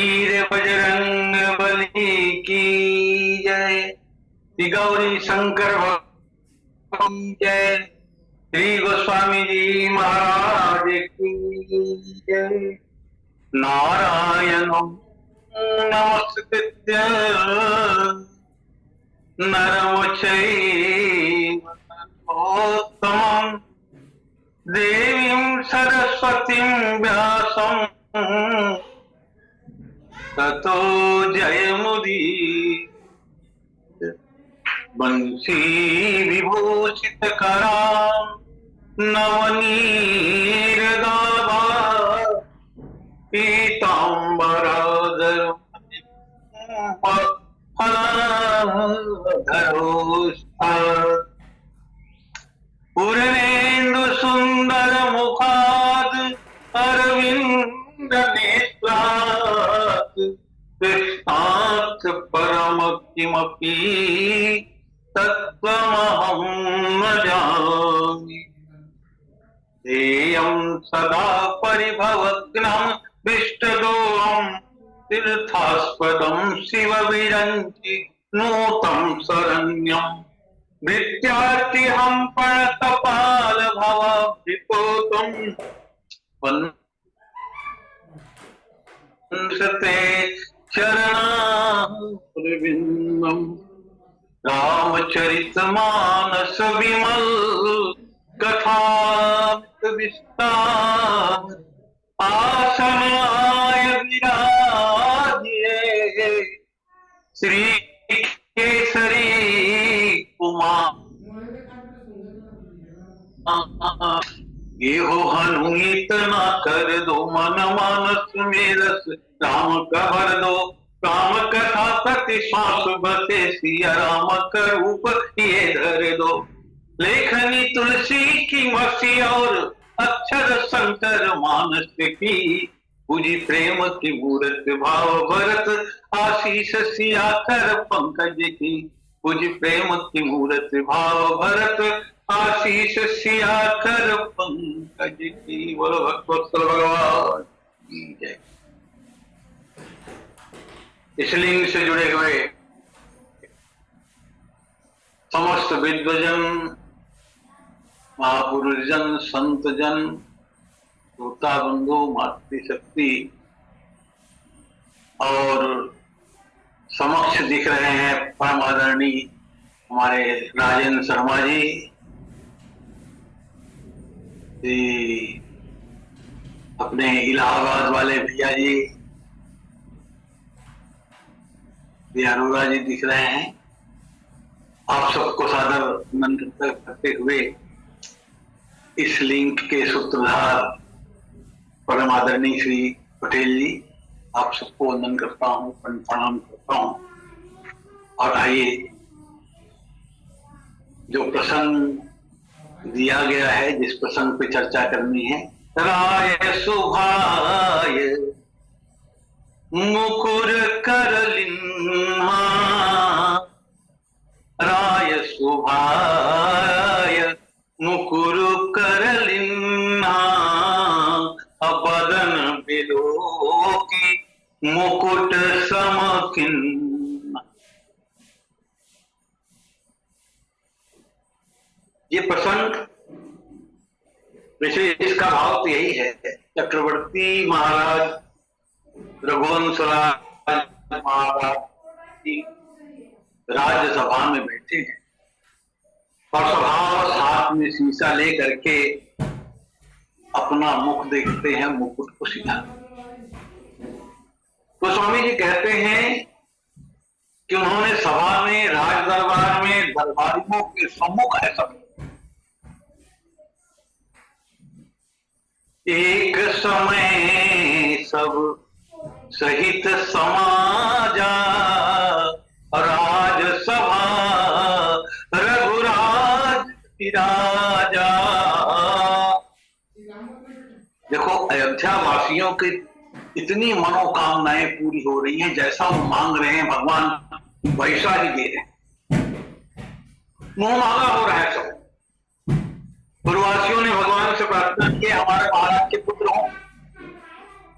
वीर बजरंग बली की जय। श्री गौरी शंकर भगवान की जय। श्री गोस्वामी जी महाराज की जय। नारायण नमस्कृत्य नरं चैव नरोत्तमं देवीं सरस्वतीं व्यासं ततो जयमुदीरये। बंसी विभूषित करां नवनीरदाभा पीताम्बराधरं फलधरोष्ठा पूर्णेन्दु सुंदर मुखाद अरविंद नेत्रात् कृष्णात् परम किमपि तत्त्वमहं न जाने। ध्येयं सदा परिभवग्नं विष्टदोहं तीर्थास्पदं शिवविरञ्चि नूतं शरण्यम्। विद्यार्थी हम प्रणतपाल भवाब्धिपोतम् वंशते चरणारविन्दम्। रामचरितमानस विमल कथामृत विस्तार आसनाय विराजिये। श्री केसरी कुमार ये हो हनुमित ना कर दो मन मानस में रस राम का भर दो। राम कथा प्रति श्वास बसे सिया राम का रूप ये धर दो। लेखनी तुलसी की मसी और अक्षर शंकर मानस की पूजी प्रेम की मूरत भाव भरत आशीष सिया कर पंकज की। पूजी प्रेम की मूरत भाव भरत आशीष सिया कर पंकज की। बोलो भगवत्सल भगवान की जय। इस लिंग से जुड़े हुए समस्त विद्वजन महापुरुषजन संतजन श्रोता बंधु मातृशक्ति और समक्ष दिख रहे हैं परम आदरणीय हमारे राजेंद्र शर्मा जी, अपने इलाहाबाद वाले भैया जी, अरोरा जी दिख रहे हैं। आप सबको सादर नमन करते हुए इस लिंक के सूत्रधार परम आदरणीय श्री पटेल जी, आप सबको वंदन करता हूँ, प्रणाम करता हूँ। और आइए जो प्रसंग दिया गया है, जिस प्रसंग पे चर्चा करनी है, राय सुभाय मुकुर करलिन्हा। राय सुभाय मुकुर करलिन्हा बदन बिलोकी मुकुट समखिन्ना। ये प्रसंग वैसे इसका भाव तो यही है, चक्रवर्ती महाराज रघुवंश महाराज की राज्यसभा में बैठे हैं और सभा हाथ में शीशा ले करके अपना मुख देखते हैं, मुकुट को सीधा। तो स्वामी जी कहते हैं कि उन्होंने सभा में राज दरबार में दरबारियों के सम्मुख ऐसा एक समय सब सहित समाजा राजसभा रघुराज राजा। देखो अयोध्या वासियों की इतनी मनोकामनाएं पूरी हो रही हैं, जैसा वो मांग रहे हैं भगवान वैसा ही दे रहे हैं। मुंह मांगा हो रहा है सब। पूर्ववासियों ने भगवान से प्रार्थना की हमारे महाराज के पुत्र हो,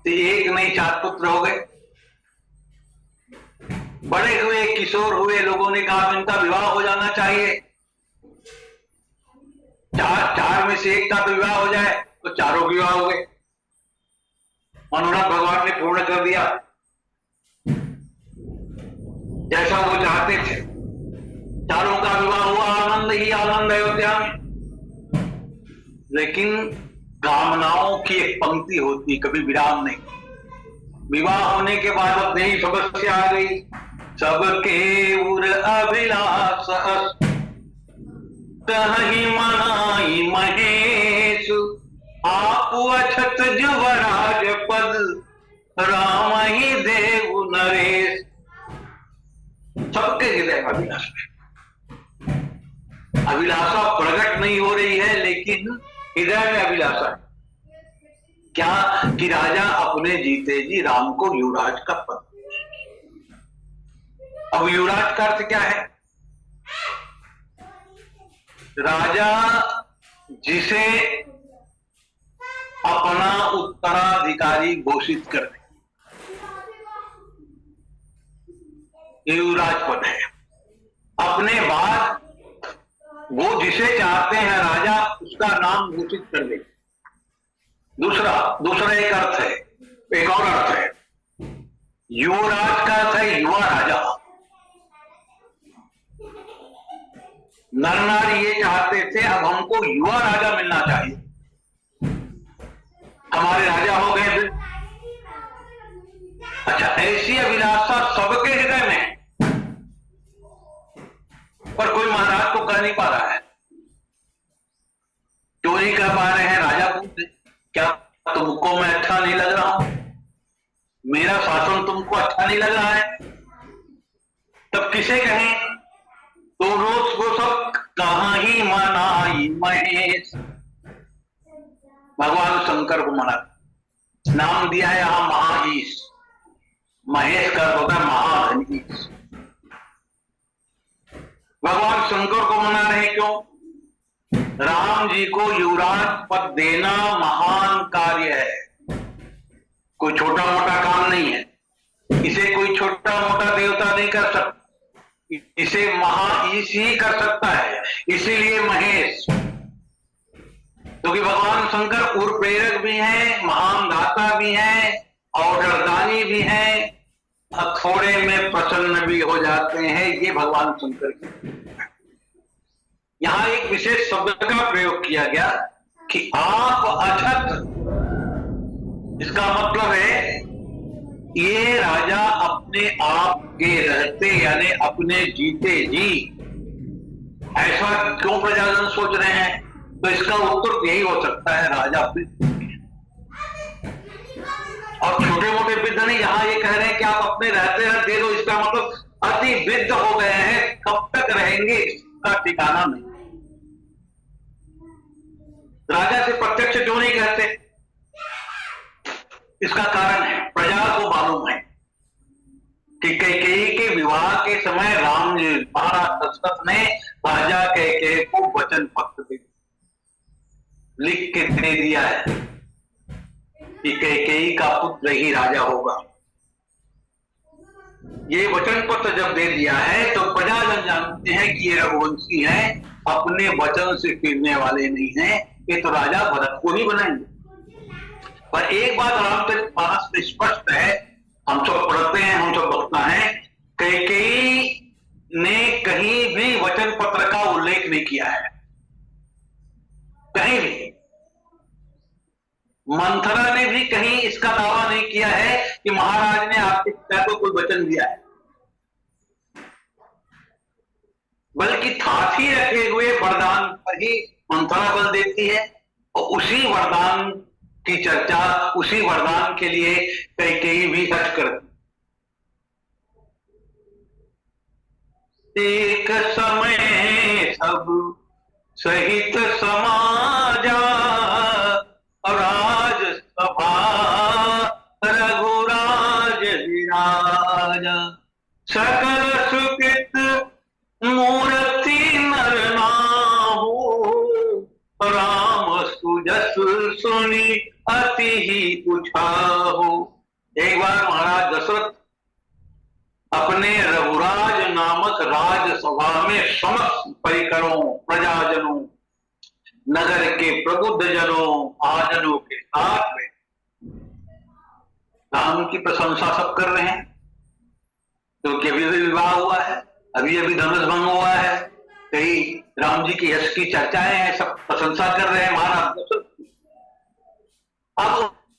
तो एक नहीं 4 पुत्र हो गए। बड़े हुए, किशोर हुए, लोगों ने कहा इनका विवाह हो जाना चाहिए, चार में से एक का तो विवाह हो जाए, तो चारों विवाह हो गए। मनोरथ भगवान ने पूर्ण कर दिया जैसा वो चाहते थे, चारों का विवाह हुआ, आनंद ही आनंद अयोध्या में। लेकिन कामनाओं की एक पंक्ति होती, कभी विराम नहीं। विवाह होने के बाद अब नई समस्या आ गई, सबके उर अभिलाष कहीं मनाई महेश, आप अछत जुवराज पद राम ही देव नरेश। सबके हृदय में अभिलाषा, अभिलाषा प्रकट नहीं हो रही है, लेकिन हृदय में अभिलाषा क्या कि राजा अपने जीते जी राम को युवराज का पद। अब युवराज का अर्थ क्या है? राजा जिसे अपना उत्तराधिकारी घोषित कर दे, युवराज पद है। अपने बाद वो जिसे चाहते हैं राजा, उसका नाम घोषित कर दे। दूसरा एक अर्थ है, एक और अर्थ है। युवराज का अर्थ है युवा राजा। नर नारी ये चाहते थे अब हमको युवा राजा मिलना चाहिए, हमारे राजा हो गए थे। अच्छा, ऐसी अभिलाषा सबके हृदय में, पर कोई महाराज को कह नहीं पा रहा है। क्यों नहीं कह पा रहे हैं? राजा पूछते क्या तुमको मैं अच्छा नहीं लग रहा हूं? मेरा शासन तुमको अच्छा नहीं लग रहा है? तब किसे कहें? तो रोज वो सब कहां ही मनाई महेश। भगवान शंकर को मना, नाम दिया है यहां महाईश। महेश का होता है महाधनीश। भगवान शंकर को मना रहे, क्यों? राम जी को युवराज पद देना महान कार्य है, कोई छोटा मोटा काम नहीं है। इसे कोई छोटा मोटा देवता नहीं कर सकता, इसे महाईश ही कर सकता है। इसीलिए महेश, क्योंकि भगवान शंकर उर प्रेरक भी हैं, महान दाता भी हैं, और वरदानी भी हैं, थोड़े में प्रसन्न भी हो जाते हैं। ये भगवान शंकर की। यहां एक विशेष शब्द का प्रयोग किया गया कि आप अछत, इसका मतलब है ये राजा अपने आप के रहते, यानी अपने जीते जी ऐसा क्यों प्रजाजन सोच रहे हैं? तो इसका उत्तर यही हो सकता है, राजा अपने। और छोटे मोटे वृद्ध नहीं, यहां ये कह रहे हैं कि आप अपने रहते रहते दे दो। इसका मतलब अति वृद्ध हो गए हैं, कब तक रहेंगे इसका ठिकाना नहीं। राजा से प्रत्यक्ष क्यों नहीं कहते? इसका कारण है, प्रजा को मालूम है कि कैकेयी के विवाह के समय राम जी महाराज दशरथ ने राजा कैकेयी को वचन पत्र लिख के दे दिया है कि कैकेयी का पुत्र ही राजा होगा। ये वचन पत्र जब दे दिया है तो प्रजाजन जानते हैं कि ये रघुवंशी हैं, अपने वचन से फिरने वाले नहीं हैं, ये तो राजा भरत को ही बनाएंगे। पर एक बात रामचरितमानस में स्पष्ट है, हम सब पढ़ते हैं, हम सब बखता है, कैकेयी ने कहीं भी वचन पत्र का उल्लेख नहीं किया है, कहीं भी। मंथरा ने भी कहीं इसका दावा नहीं किया है कि महाराज ने आपके पिता को कोई वचन दिया है, बल्कि थाथी रखे हुए वरदान पर ही मंथरा बल देती है, और उसी वरदान की चर्चा, उसी वरदान के लिए कैकेयी भी हट करती। एक समय सब सहित समाजा, राज सभा रघुराज विराजा, सकल सुकृत मूर्ति नर नाहु, राम सुजस सुनी अति ही उछाहु। एक बार महाराज दशरथ अपने रघु करो प्रजाजनों, नगर के प्रबुद्ध जनों, महाजनों के साथ में राम की प्रशंसा सब कर रहे हैं, क्योंकि अभी अभी विवाह हुआ है, अभी अभी धनुष भंग हुआ है, कहीं राम जी की यश की चर्चाएं हैं, सब प्रशंसा कर रहे हैं महाराज दशरथ की। अब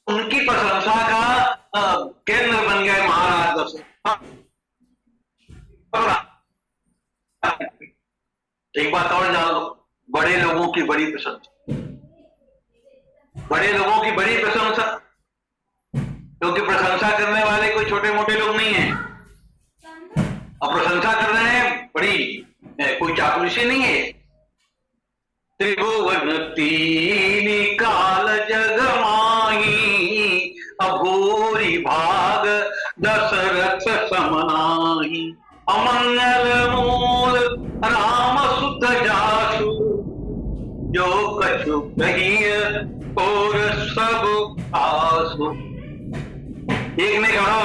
उनकी प्रशंसा का केंद्र बन गए महाराज दशरथ। एक बात और जान लो, बड़े लोगों की बड़ी प्रशंसा, बड़े लोगों की बड़ी प्रशंसा, क्योंकि प्रशंसा करने वाले कोई छोटे मोटे लोग नहीं हैं, और प्रशंसा कर रहे हैं बड़ी, कोई चापलूसी नहीं है। त्रिभुवन तीन काल जग माही, अभूरी भाग दशरथ समनाही, अमंगल मूल राम सुत जासु, जो कछु कहिय और सब आसु। एक ने कहा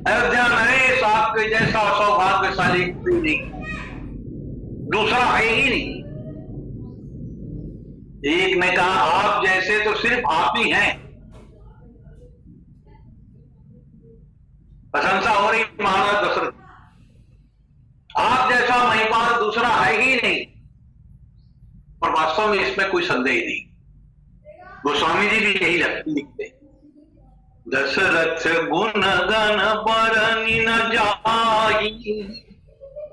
अयोध्या नरेश आपके जैसा सौभाग्यशाली कोई नहीं, दूसरा है ही नहीं। एक ने कहा आप जैसे तो सिर्फ आप ही हैं। प्रशंसा हो रही महाराज दशरथ, आप जैसा महिपाल दूसरा है ही नहीं। और वास्तव में इसमें कोई संदेह नहीं, गोस्वामी जी भी यही लिखते, दशरथ गुण गण बरनि न जाई,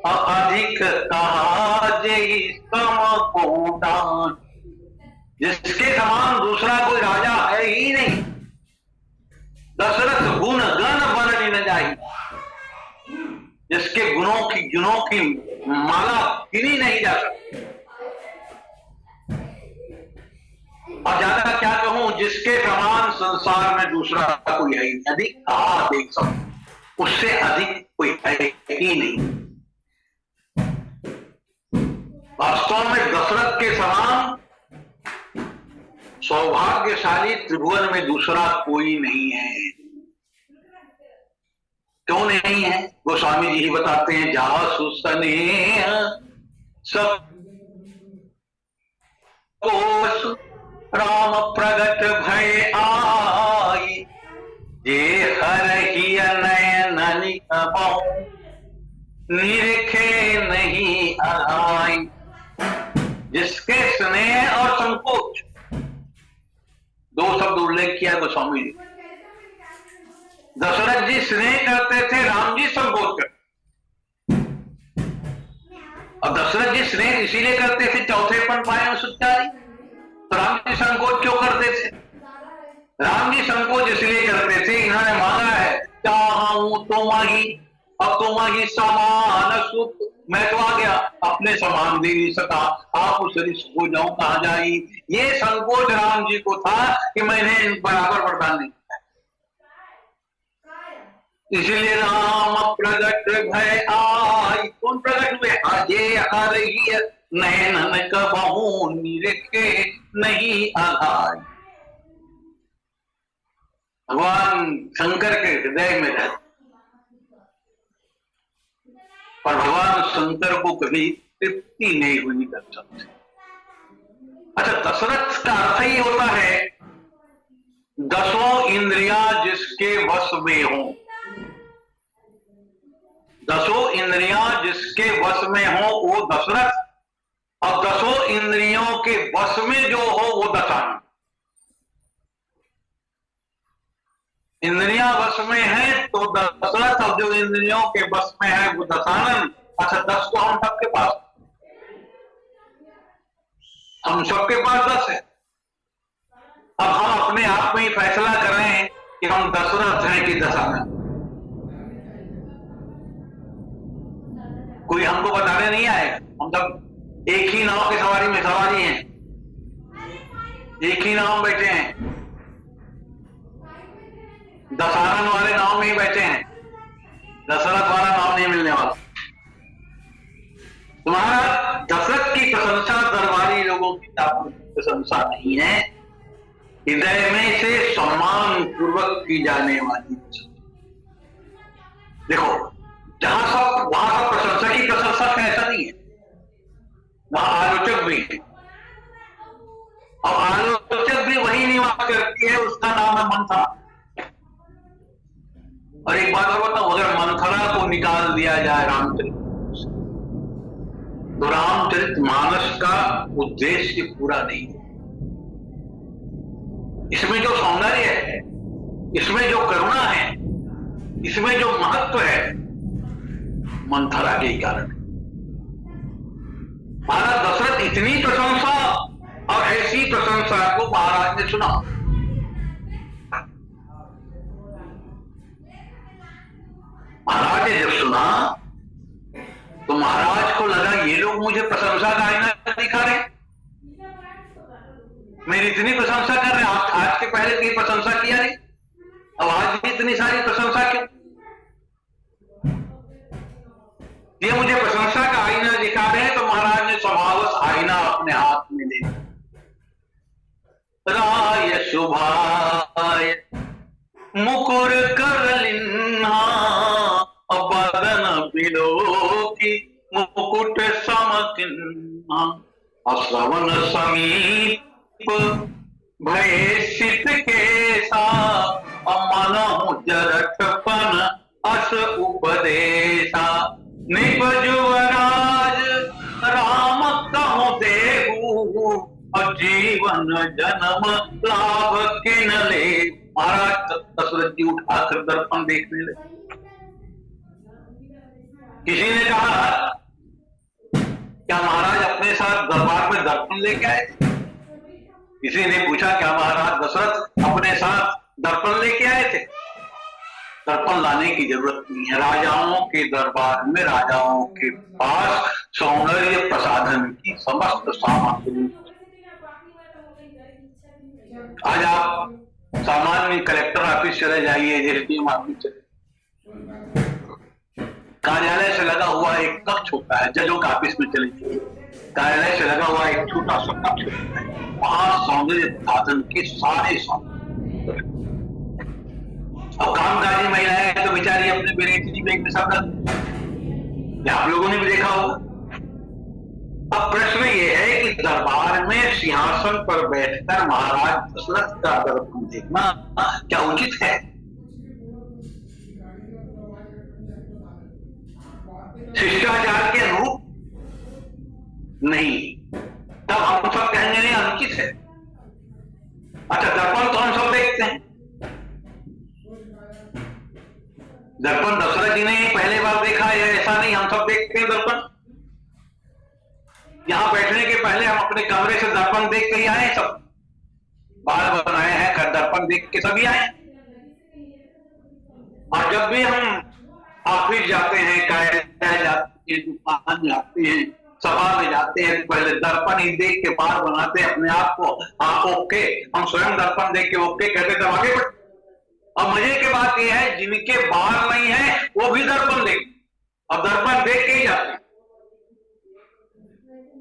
अधिक कहा जय सम को दान। जिसके समान दूसरा कोई राजा है ही नहीं। दशरथ गुण गण बरनि न जाई, जिसके गुणों की माला गिनी नहीं जा सकती। और ज्यादा क्या कहूं, जिसके समान संसार में दूसरा कोई है ही, अधिक कहा देख सकते, उससे अधिक कोई है ही नहीं। वास्तव में दशरथ के समान सौभाग्यशाली त्रिभुवन में दूसरा कोई नहीं है। क्यों नहीं है? गोस्वामी जी ही बताते हैं, जासु स्नेह सब कोस राम प्रगट भय आई, जे हरहि नयन निकबहु, निरखे नहीं आई। जिसके स्नेह और संकोच, दो शब्द उल्लेख किया गोस्वामी जी। दशरथ जी स्नेह करते थे, राम जी संकोच करते। और दशरथ जी स्नेह इसीलिए करते थे, चौथेपन पाए सुचारी। तो राम जी संकोच क्यों करते थे? राम जी संकोच इसलिए करते थे, इन्होंने मांगा है चाहूं तुम्हारी, अब तुम्हारी समान सुख, मैं तो आ गया, अपने समान दे नहीं सका, आप उस ऋषि को जाऊं कहां जाई। ये संकोच राम जी को था कि मैंने बराबर वरदान नहीं, इसलिए राम प्रगट भय आई। कौन प्रगट हुए? अजय हरहि नयन कबहु, निरखे नहीं आधार। भगवान शंकर के हृदय में रहते, और भगवान शंकर को कभी तृप्ति नहीं हुई दशरथ। अच्छा, दशरथ का अर्थ ही होता है दसों इंद्रियां जिसके वश में हो, दसों इंद्रियां जिसके वश में हो वो दशरथ, और दसों इंद्रियों के वश में जो हो वो दशानन। इंद्रियां वश में है तो दशरथ, और जो इंद्रियों के वश में है वो दशानन। अच्छा, 10 तो हम सबके पास, हम सबके पास 10 है। अब हम अपने आप में ही फैसला कर रहे हैं कि हम दशरथ हैं कि दशानन। कोई हमको बताने नहीं आएगा, हम सब एक ही नाव की सवारी में सवारी हैं, एक ही नाव में बैठे हैं, दशानन वाले नाव में ही बैठे हैं, दशरथ वाला नाम नहीं मिलने वाला। तुम्हारा दशरथ की प्रशंसा दरबारी लोगों की प्रशंसा नहीं है, हृदय में से सम्मान पूर्वक की जाने वाली। देखो, जहां सब वहां सब प्रशंसा की प्रशंसा है, ऐसा नहीं है। वहां आलोचक भी है, और आलोचक भी वही निवास करती है, उसका नाम है मंथरा। और एक बात और बताऊं, अगर मंथरा को निकाल दिया जाए रामचरित, तो रामचरित मानस का उद्देश्य पूरा नहीं है। इसमें जो सौंदर्य है, इसमें जो करुणा है, इसमें जो महत्व है, मंथरा के ही कारण। महाराज दशरथ इतनी प्रशंसा, और ऐसी प्रशंसा को महाराज ने सुना। महाराज ने जब सुना तो महाराज को लगा ये लोग मुझे प्रशंसा का आईना दिखा रहे, मेरी इतनी प्रशंसा कर रहे, आज के पहले की प्रशंसा किया नहीं, अब आज भी इतनी सारी प्रशंसा क्यों? ये मुझे प्रशंसा का आईना दिखा रहे हैं। तो महाराज ने स्वभावश आईना अपने हाथ में ले लिया। राय शुभाय मुकुर कर लिन्हा, बदन बिलोकी मुकुट समकिन्हा, श्रवण समीप भय सित केसा, मनहु जरठपन अस उपदेशा, निपजुवराज राम कहु देहु, और जीवन जन्म लाभ किन ले। महाराज दशरथ जी उठाकर दर्पण देखने लगे। किसी ने कहा क्या महाराज अपने साथ दरबार में दर्पण लेके आए? किसी ने पूछा क्या महाराज दशरथ अपने साथ दर्पण लेके आए थे? दर्पण लाने की जरूरत नहीं है। राजाओं के दरबार में, राजाओं के पास सौंदर्य प्रसाधन की समस्त सामग्री। आज आप सामान्य कलेक्टर ऑफिस चले जाइए, एसडीएम ऑफिस चले, कार्यालय से लगा हुआ एक कक्ष होता है, जजों का ऑफिस में चले जाइए, कार्यालय से लगा हुआ एक छोटा सा कक्ष होता है, वहां सौंदर्य प्रसाधन के सारे सौंदर्य। अब कामकाजी महिलाएं तो बेचारी अपने बेरेती बैग में सब रख, आप लोगों ने भी देखा होगा। अब प्रश्न ये है कि दरबार में सिंहासन पर बैठकर महाराज दशरथ का दर्पण देखना क्या उचित है? शिष्टाचार के अनुरूप नहीं। तब हम सब कहेंगे नहीं, अनुचित है। अच्छा, दर्पण तो हम सब देखते हैं। दर्पण दशरथ जी ने पहले बार देखा है ऐसा नहीं, हम सब देखते हैं दर्पण। यहां बैठने के पहले हम अपने कमरे से दर्पण देख के ही आए, सब बाल बनाए हैं, कर दर्पण देख के सभी आए। और जब भी हम ऑफिस जाते हैं, कार्यालय जाते हैं, दुकान जाते हैं, सभा में जाते हैं, पहले दर्पण ही देख के बाल बनाते हैं अपने आप को। हाँ ओके, हम स्वयं दर्पण देख के ओके कहते तब आगे बढ़ते। और मजे की बात यह है जिनके बाल नहीं है वो भी दर्पण देख, और दर्पण देख के ही जाते हैं।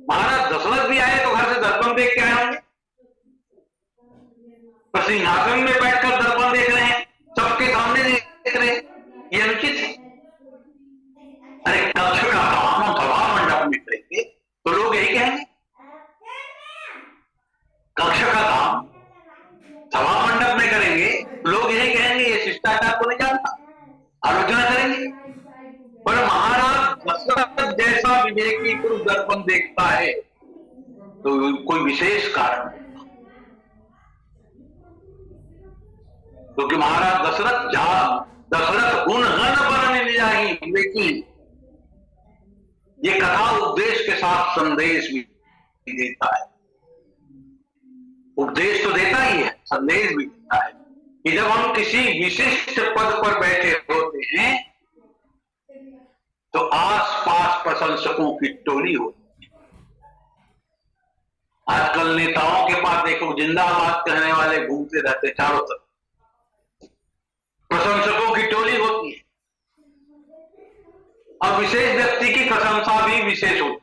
महाराज दशरथ भी आए तो घर से दर्पण देख के आए होंगे, पर सिंहासन में बैठकर दर्पण देख रहे हैं, सबके सामने देख रहे हैं, ये अनुचित है। अरे कक्ष का काम हम सभा मंडप में करेंगे तो लोग यही कहेंगे, कक्ष का काम सभा मंडप में करेंगे लोग यही कहेंगे ये शिष्टाचार को नहीं जानता, आलोचना करेंगे। पर महाराज दशरथ जैसा विवेकी पुरुष दर्पण देखता है तो कोई विशेष कारण, क्योंकि महाराज दशरथ गुण गण बन जाही विवेकी, ये कथा उपदेश के साथ संदेश भी देता है। उपदेश तो देता ही है, संदेश भी देता है कि जब हम किसी विशिष्ट पद पर बैठे होते हैं तो आसपास प्रशंसकों की टोली होती है। आजकल नेताओं के पास देखो जिंदाबाद कहने वाले घूमते रहते चारों तरफ, प्रशंसकों की टोली होती है। और विशेष व्यक्ति की प्रशंसा भी विशेष होती है।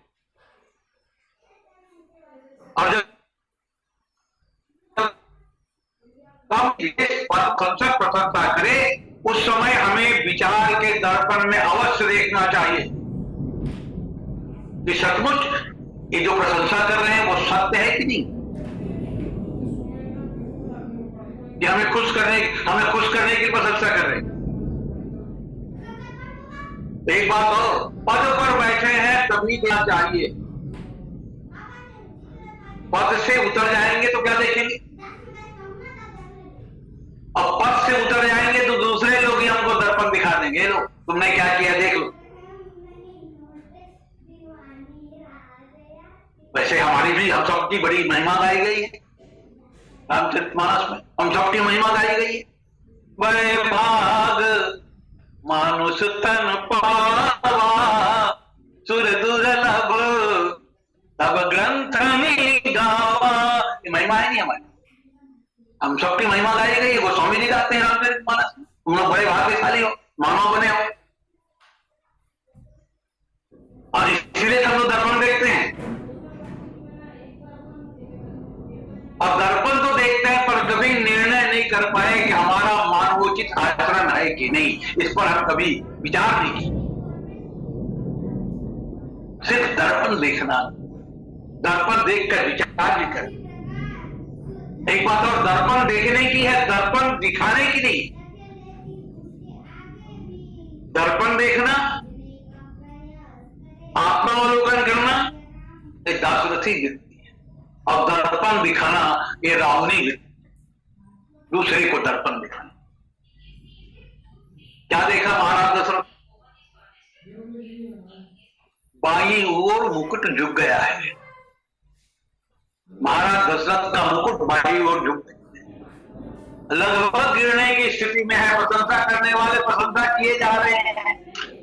और जब प्रशंसा करे उस समय हमें विचार के दर्पण में अवश्य देखना चाहिए कि सचमुच ये जो प्रशंसा कर रहे हैं वो सत्य है कि नहीं? कि हमें खुश करने की प्रशंसा कर रहे हैं? एक बात और, पद पर बैठे हैं तभी देना चाहिए, पद से उतर जाएंगे तो क्या देखेंगे? अब पद से उतर जाएंगे तो दूसरे लोग ही हमको दर्पण दिखा देंगे, लो तुमने क्या किया देख लो। वैसे हमारी भी, हम सबकी बड़ी महिमा गाई गई है रामचरितमानस में, हम सबकी महिमा गाई गई है। बड़े भाग मानुष तन पावा, सुर दुर्लभ तब ग्रंथ में गावा। ये महिमा है नहीं हमारी, हम सबकी महिमा गाई गई है। वो स्वामी जी गाते हैं रामचरितमानस में। तुम लोग बड़े भाग्यशाली हो, मानव बने हो, और इसीलिए हम लोग दर्पण देखते हैं। और दर्पण तो देखते हैं पर कभी निर्णय नहीं कर पाए कि हमारा मानवोचित आचरण है कि नहीं, इस पर हम कभी विचार नहीं किए। सिर्फ दर्पण देखना, दर्पण देखकर विचार भी कर। एक बात और, दर्पण देखने की है, दर्पण दिखाने की नहीं। दर्पण देखना, आत्मावलोकन करना एक दासरथी वृत्ति है, और दर्पण दिखाना ये रावणी वृत्ति, दूसरे को दर्पण दिखाना। क्या देखा महाराज दशरथ? बाईं ओर मुकुट झुक गया है। महाराज दशरथ का मुकुट बाईं ओर झुक गया, लगभग गिरने की स्थिति में है। प्रशंसा करने वाले प्रशंसा किए जा रहे हैं,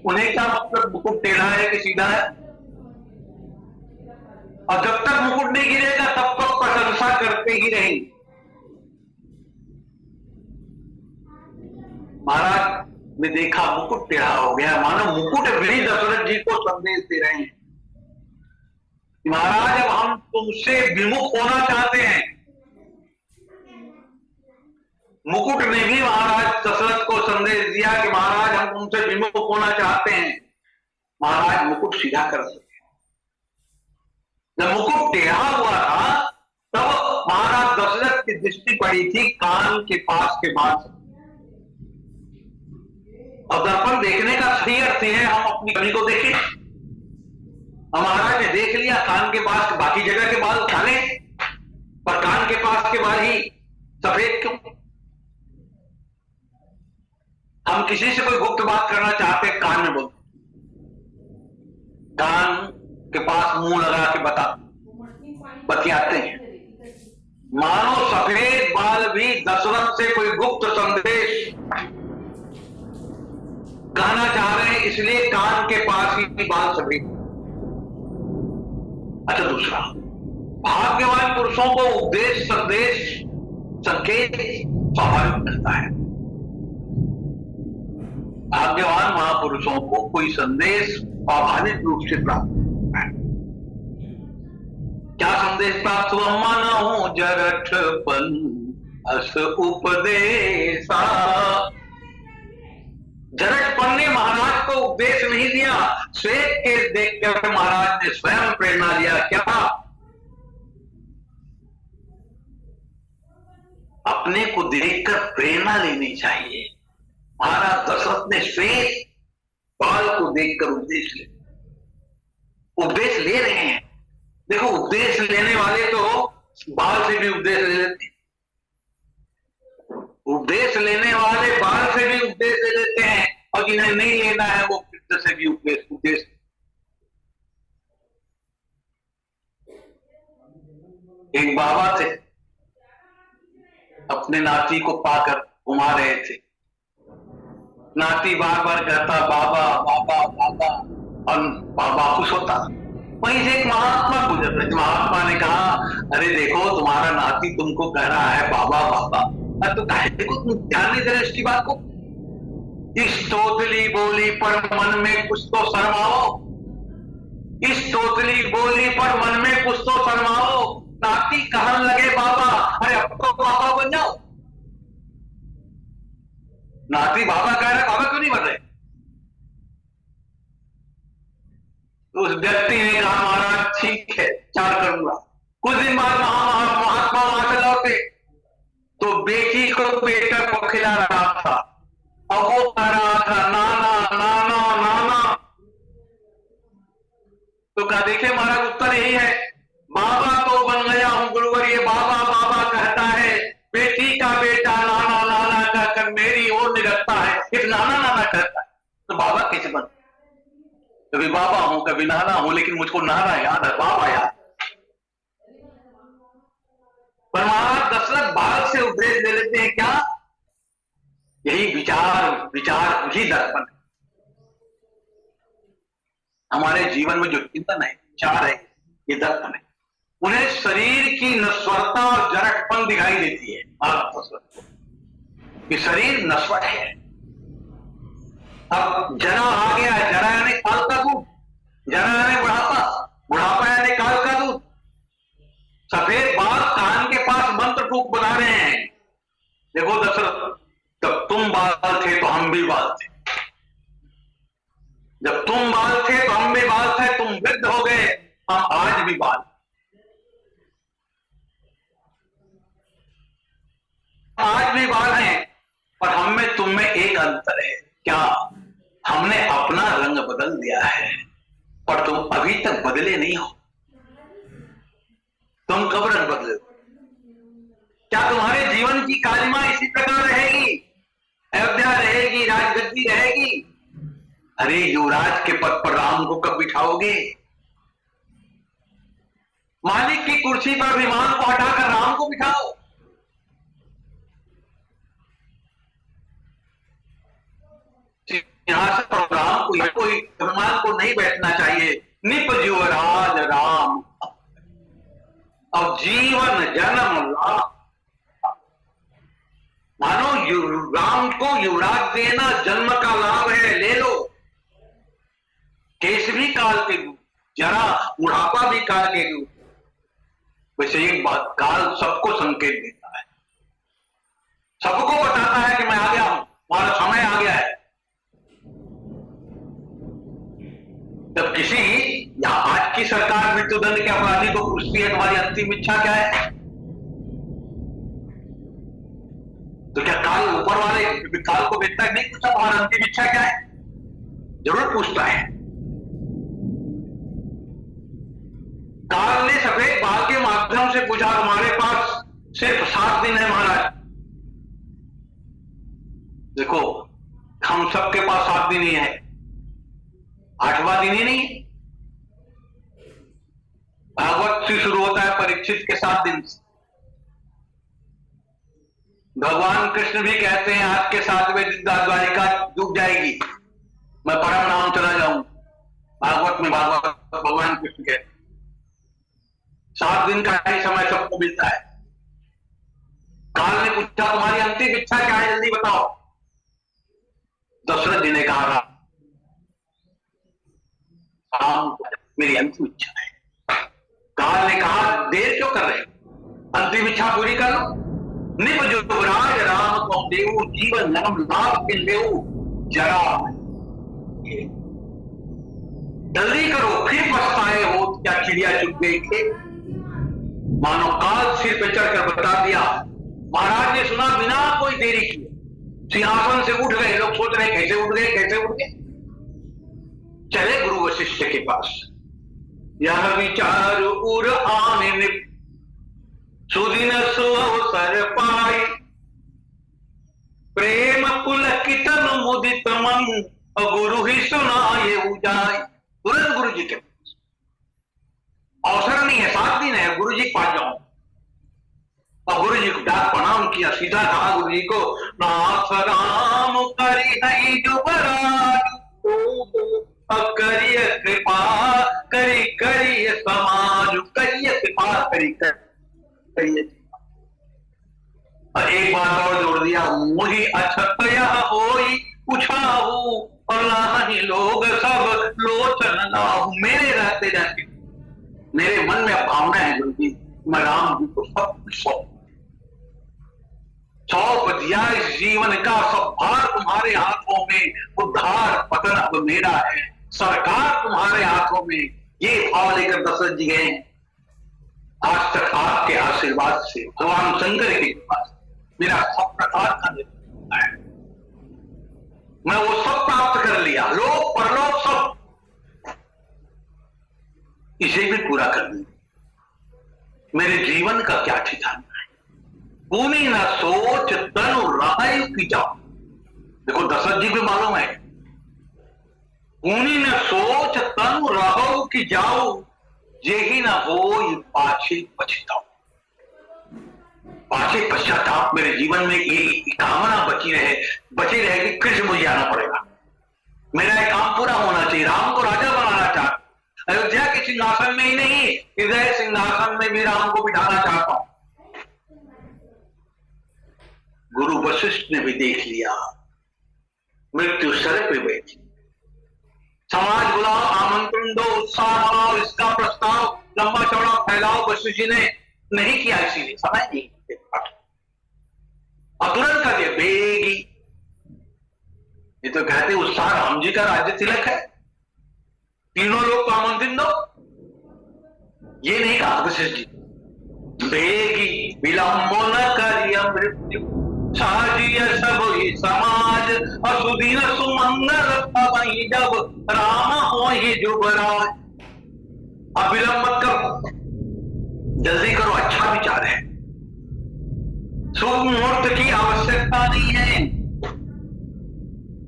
उन्हें क्या मतलब मुकुट टेढ़ा है कि सीधा है? और जब तक मुकुट नहीं गिरेगा तब तक प्रशंसा करते ही रहेंगे। महाराज ने देखा मुकुट टेढ़ा हो गया, मानो मुकुट भी दशरथ जी को संदेश दे रहे हैं, महाराज अब हम तुमसे विमुख होना चाहते हैं। मुकुट ने भी महाराज दशरथ को संदेश दिया कि महाराज हम तुमसे विमुख होना चाहते हैं। महाराज मुकुट सीधा कर सके। जब मुकुट टेढ़ा हुआ था तब महाराज दशरथ की दृष्टि पड़ी थी कान के पास के बाद। और दर्पण देखने का सही अर्थ है हम अपनी कमी को देखें। महाराज ने देख लिया कान के पास, बाकी जगह के बाल काले पर कान के पास के बाल ही सफेद क्यों? हम किसी से कोई गुप्त बात करना चाहते हैं, कान में बोलते, कान के पास मुंह लगा के बतियाते हैं। मानो सफेद बाल भी दशरथ से कोई गुप्त संदेश कहना चाह रहे हैं, इसलिए कान के पास ही बाल सफेद। अच्छा, दूसरा, भाग्यवान पुरुषों को उपदेश संदेश संकेत स्वाभाविक मिलता है। भाग्यवान महापुरुषों को कोई संदेश स्वाभाविक रूप से प्राप्त होता है। क्या संदेश प्राप्त हुआ? मानो जरठपन अस उपदेशा। जरठपन ने महाराज को उपदेश नहीं दिया, श्वेत केस देखकर महाराज ने स्वयं प्रेरणा दिया। क्या? अपने को देखकर प्रेरणा लेनी चाहिए। महाराज दशरथ ने श्वेत बाल को देखकर उपदेश ले रहे हैं। देखो, उपदेश लेने वाले तो बाल से भी उपदेश ले लेते हैं, उपदेश लेने वाले बाल से भी उपदेश ले लेते हैं, और जिन्हें नहीं लेना है वो पित्त से भी उपदेश। एक बाबा थे, अपने नाती को पाकर घुमा रहे थे। नाती बार बार कहता बाबा बाबा बाबा, और बाबा खुश होता। वहीं से एक महात्मा गुजर रहे। महात्मा ने कहा, अरे देखो तुम्हारा नाती तुमको कह रहा है बाबा बाबा, तो देखो तुम ध्यान नहीं दे रहे इसकी बात को। इस तोतली बोली पर मन में कुछ तो शर्माओ, इस तोतली बोली पर मन में कुछ तो शर्माओ। नाती कहने लगे बाबा, अरे अब तो बाबा बन जाओ। नाती बाबा कह रहे, बाबा क्यों नहीं बन रहे? तो उस व्यक्ति ने कहा, महाराज ठीक है, चार करूंगा। कुछ दिन बाद महात्मा वहां से लौटे तो बेटी को बेटा को खिला रहा था। अब वो कह रहा था नाना नाना नाना। तो कहा देखे महाराज उत्तर यही है, बाबा तो बन गया हूं गुरुवर, ये बाबा बाबा कहता है, बेटी का बेटा नाना नाना कहकर मेरी ओर निरखता है, फिर नाना नाना कहता है, तो बाबा कैसे बन? कभी बाबा हूं कभी नाना हूं, लेकिन मुझको नाना याद है, बाबा याद। पर महाराज दशरथ बालक से उपदेश दे लेते हैं क्या? यही विचार विचार ही दर्पण है। हमारे जीवन में जो चिंतन है, विचार है, ये दर्पण है। उन्हें शरीर की नश्वरता और जड़कपन दिखाई देती है कि शरीर नश्वर है। अब जरा आ गया, जरा यानी काल का दूध, जरा यानी बुढ़ापा, बुढ़ापा यानी काल का दूध। सफेद बाल कान के पास मंत्र फूक बना रहे हैं, देखो दशरथ जब तुम बाल थे तो हम भी बाल थे, जब तुम बाल थे तो हम भी बाल थे, तुम वृद्ध हो गए, हम आज भी बाल, आज भी बाल हैं। पर हम में तुम में एक अंतर है, क्या? हमने अपना रंग बदल दिया है, पर तुम अभी तक बदले नहीं हो। तुम कब रंग बदले? क्या तुम्हारे जीवन की कालिमा इसी प्रकार रहेगी? अयोध्या रहेगी, राजगद्दी रहेगी? अरे युवराज के पद पर राम को कब बिठाओगे? मालिक की कुर्सी पर विमान को हटाकर राम को बिठाओ। सिंहासन पर राम को, कोई विमान को नहीं बैठना चाहिए। निप युवराज राम, अब जीवन जन्म लाभ। मानो राम को युवराज देना जन्म का लाभ है, ले लो। केस भी काल के रूप, जरा बुढ़ापा भी काल के रूप। वैसे एक बात, काल सबको संकेत देता है, सबको बताता है कि मैं आ गया हूं, तुम्हारा समय आ गया है। जब किसी या आज की सरकार मृत्युदंड के अपराधी को पूछती है तुम्हारी अंतिम इच्छा क्या है, तो क्या काल ऊपर वाले काल को देखता है? नहीं पूछता तुम्हारी अंतिम इच्छा क्या है, जरूर पूछता है। काल ने सफेद बाल के माध्यम से पूछा तुम्हारे पास सिर्फ 7 दिन है महाराज। देखो हम सबके पास 7 दिन ही है, 8वां दिन ही नहीं। भागवत से शुरू होता है परीक्षित के 7 दिन से। भगवान कृष्ण भी कहते हैं आज के 7वें दिन द्वारिका डूब जाएगी, मैं परम धाम चला जाऊं। भागवत में भगवान कृष्ण कहते 7 दिन का ही समय सबको मिलता है। काल ने पूछा तुम्हारी अंतिम इच्छा क्या है, जल्दी बताओ। दशरथ जी ने कहा राम मेरी अंतिम इच्छा है। काल ने कहा देर क्यों कर रहे, अंतिम इच्छा पूरी कर लो। निप युवराज राम को देव, जीवन जन्म लाभ के लेव जरा। जल्दी करो फिर पछताए हो, क्या चिड़िया चुग गई थे। मानो काल सिर पे चढ़कर बता दिया। महाराज ने सुना बिना कोई देरी किए, सिंहासन से उठ गए। लोग सोच रहे कैसे उठ गए, कैसे उठ गए। चले गुरु वशिष्ठ के पास। यह विचार उर आने निप, सुदिन सुअवसर पाई। प्रेम पुलकितन मुदित मन, गुरु ही सुनाए उजाई। तुरंत गुरु जी के पास, अवसर नहीं है, 7 दिन है, गुरु जी के पास जाओ। और गुरु जी को डाक प्रणाम किया, सीधा कहा गुरु जी को, नाथ राम करी नहीं युवराज, करिय कृपा करी करिय समाज, करिय कृपा करी करिए। और एक बात और जोड़ दिया, मुझे अछतया होई उछाऊ, और ही लोग सब लोचन लाहू। मेरे रहते रहते मेरे मन में भावना है गुरु जी, मैं राम जी को सब कुछ सौंप दिया। इस जीवन का सब भार तुम्हारे हाथों में, उद्धार पतन अब मेरा है, सरकार तुम्हारे हाथों में। ये भाव लेकर दशरथ जी गए। आज तक आपके आशीर्वाद से, भगवान शंकर के कृपा से मेरा सब प्रकार का निर्णय है, मैं वो सब प्राप्त कर लिया, लोक परलोक सब, इसे भी पूरा कर लिया। मेरे जीवन का क्या ठिकाना है? पूनी न सोच तनु राय की जाओ। देखो दशरथ जी को मालूम है, पूनी न सोच तनु राहो की जाओ, यही ना हो पाछे पछताओ। पाछे पश्चाताप मेरे जीवन में ये कामना बची रहे कि कृष्ण मुझे आना पड़ेगा, मेरा एक काम पूरा होना चाहिए, राम को राजा बनाना चाहता, अयोध्या के सिंहासन में ही नहीं, हृदय सिंहासन में भी राम को बिठाना चाहता हूं। गुरु वशिष्ठ ने भी देख लिया, मृत्यु सर पे बैठी, समाज बुलाओ, आमंत्रण दो, उत्साह बनाओ, इसका प्रस्ताव लंबा चौड़ा फैलाओ, वशिष्ठ जी ने नहीं किया, इसीलिए समय नहीं तुरंत कर दिया बेगी। ये तो कहते उत्साह राम जी का राज्य तिलक है, तीनों लोग को आमंत्रण दो, ये नहीं कहा वशिष्ठ जी। बेगी विलंब न करिय मृत्यु, साजिय सब ही समाज, असुदीन सुमंगल पवई जब, राम हो ही जुबराज। अब विलंब मत करो, जल्दी करो, अच्छा विचार है, शुभ मुहूर्त की आवश्यकता नहीं है।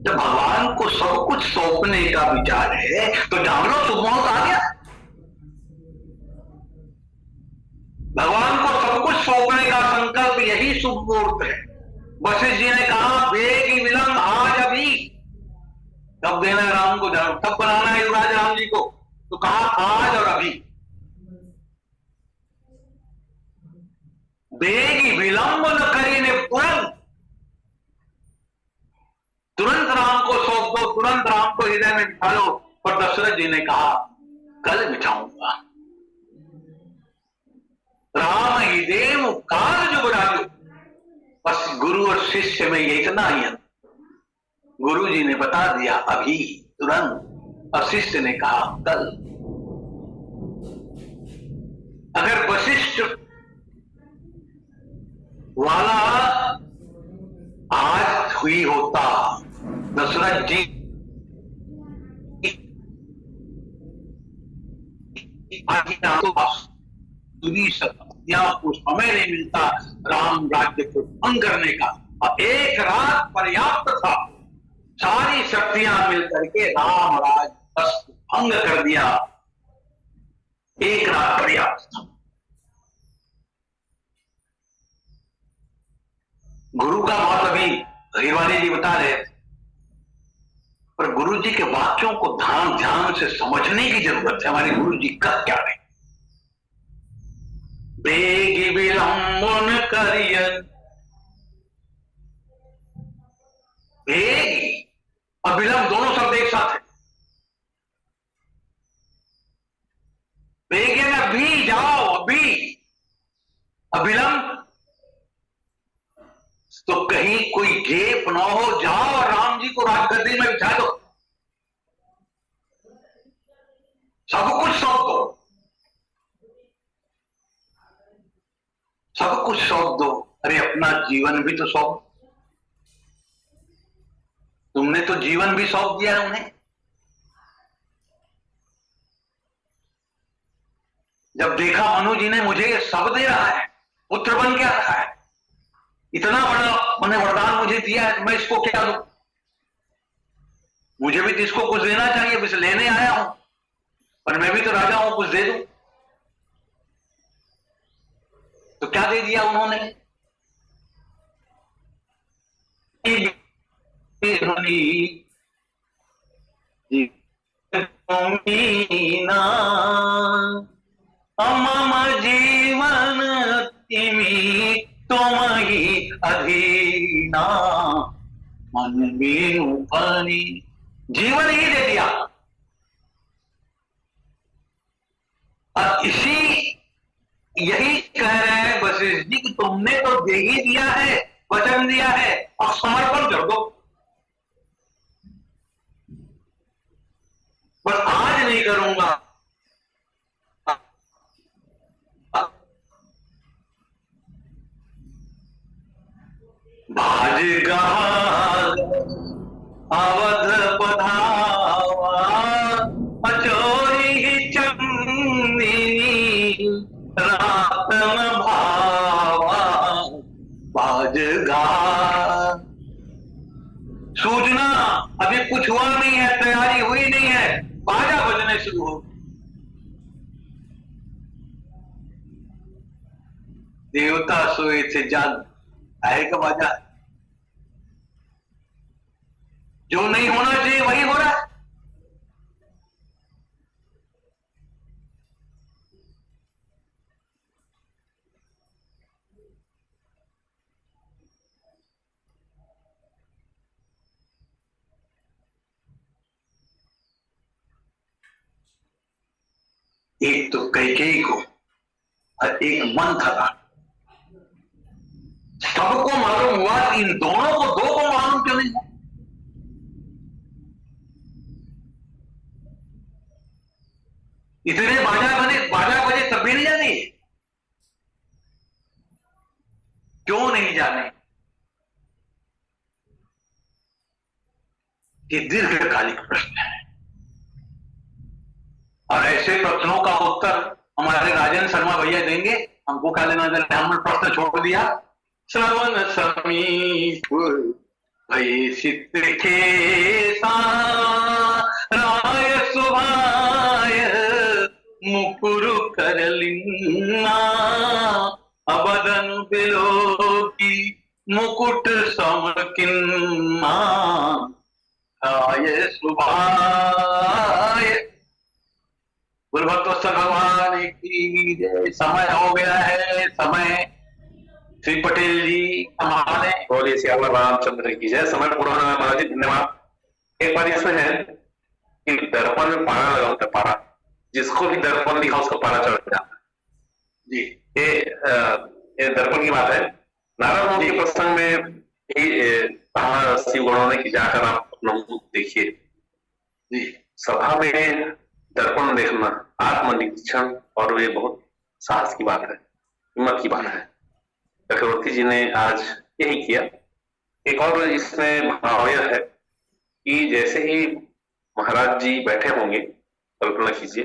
जब भगवान को सब कुछ सौंपने का विचार है तो जान लो शुभ मुहूर्त आ गया। भगवान को सब कुछ सौंपने का संकल्प यही शुभ मुहूर्त है। वशिष्ठ जी ने कहा बेगी विलंब, आज अभी, कब देना है राम को, कब बनाना है युवराज राम जी को, तो कहा आज और अभी। बेगी विलंब न करी ने तुरंत राम को सौंप दो, तुरंत राम को हृदय में बिठा लो। पर दशरथ जी ने कहा कल बिठाऊंगा, राम ही देव काल जो बढ़ा दो। बस गुरु और शिष्य में ये इतना ही है, गुरु जी ने बता दिया अभी, तुरंत, और शिष्य ने कहा कल। अगर वशिष्ठ वाला आज हुई होता, दशरथ जी पूरी शक्तियां को समय नहीं मिलता राम राज्य को भंग करने का, और एक रात पर्याप्त था, सारी शक्तियां मिलकर के राम राज्य भंग कर दिया, एक रात पर्याप्त था। गुरु का बहुत अभी हिरवानी जी बता रहे थे, पर गुरु जी के वाक्यों को ध्यान से समझने की जरूरत है। हमारे गुरु जी कब क्या रहे, बेगी विलंब न करिय, बेगी और विलंब दोनों शब्द एक साथ है। बेगी में भी जाओ, अभी, अविलंब तो कहीं कोई गेप ना हो, जाओ और राम जी को राजगद्दी में बिठा दो, सब कुछ सौंप दो, सब कुछ सौंप दो। अरे अपना जीवन भी तो सौंप, तुमने तो जीवन भी सौंप दिया है उन्हें। जब देखा मनु जी ने मुझे सब दे रहा है, पुत्र बन के रखा है, इतना बड़ा उन्हें वरदान मुझे दिया है, मैं इसको क्या दूं? मुझे भी तो इसको कुछ देना चाहिए, बस लेने आया हूं, पर मैं भी तो राजा हूं, कुछ दे दूं। तो क्या दे दिया उन्होंने? मम जीवन तिमी तुम ही अधीना, मन में पानी, जीवन ही दे दिया। और यही कह रहे हैं वशिष्ठ जी कि तुमने तो दे ही दिया है, वचन दिया है, और समर्पण कर दो। बस आज नहीं करूंगा, भाज अवध पधावा अचोरी चंदनी रातन भावा बाजगा। सूचना अभी कुछ हुआ नहीं है, तैयारी हुई नहीं है, बाजा बजने शुरू हो। देवता सोए थे जाग आएगा बाजा। जो नहीं होना चाहिए वही हो रहा है। एक तो कैकेयी को और एक मंथरा था। सबको मालूम हुआ, इन दोनों को, दो को मालूम क्यों नहीं? इतने बाजा बजे तब भी नहीं जाने। क्यों नहीं जाने? ये दीर्घकालिक प्रश्न है और ऐसे प्रश्नों का उत्तर हमारे राजन शर्मा भैया देंगे। हमको क्या लेना देना, हमने प्रश्न छोड़ दिया। श्रवण समीप भई सित खेसा राय सुभाय मुकुर करलिन्ना अबदन बिलोकी मुकुट समकिन्ना राय सुभाय। गुरु भक्तोत्सव भगवान की जय। समय हो गया है, समय श्री पटेल जी हमारे बोलिए श्यामा रामचंद्र की जय। समय पूरा होना है महाराज जी, धन्यवाद। एक बार इसमें है कि दर्पण में पारा लगा होता है, पारा जिसको भी दर्पण दिखा उसको पारा चढ़ जाता है जी। ये दर्पण की बात है। नारद मुनि के प्रसंग में कहा शिव गणों ने कि जाकर आप अपना मुख देखिए जी। सभा में दर्पण देखना आत्मनिरीक्षण और वे बहुत साहस की बात है, हिम्मत की बात है। चक्रवर्ती जी ने आज यही किया। एक और इसमें भाव यह है कि जैसे ही महाराज जी बैठे होंगे, कल्पना कीजिए,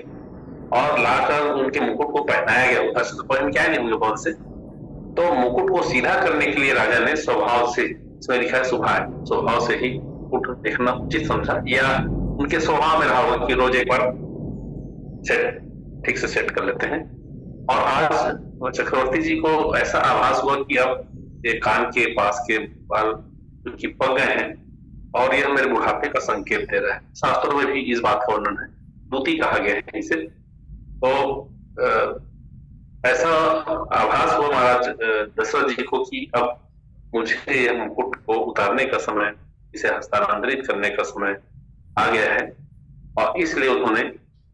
और लाकर उनके मुकुट को पहनाया गया, उधर क्या नहीं होंगे बहुत से, तो मुकुट को सीधा करने के लिए राजा ने स्वभाव से, इसमें लिखा है स्वभाव से ही मुकुट देखना उचित समझा, या उनके स्वभाव में रहा होगा कि रोज एक बार ठीक से सेट कर लेते हैं। और आज चक्रवर्ती जी को ऐसा आभास हुआ कि अब ये कान के पास के बाल उनकी पक गए हैं और यह मेरे बुढ़ापे का संकेत दे रहा है। शास्त्रों में भी इस बात का वर्णन है, दूती कहा गया है इसे। तो ऐसा आभास हुआ महाराज दशरथ जी को कि अब मुझे यह मुकुट को उतारने का समय, इसे हस्तांतरित करने का समय आ गया है, और इसलिए उन्होंने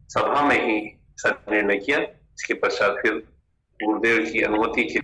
सभा में ही निर्णय किया। इसके पश्चात फिर गुरुदेव की अनुमति की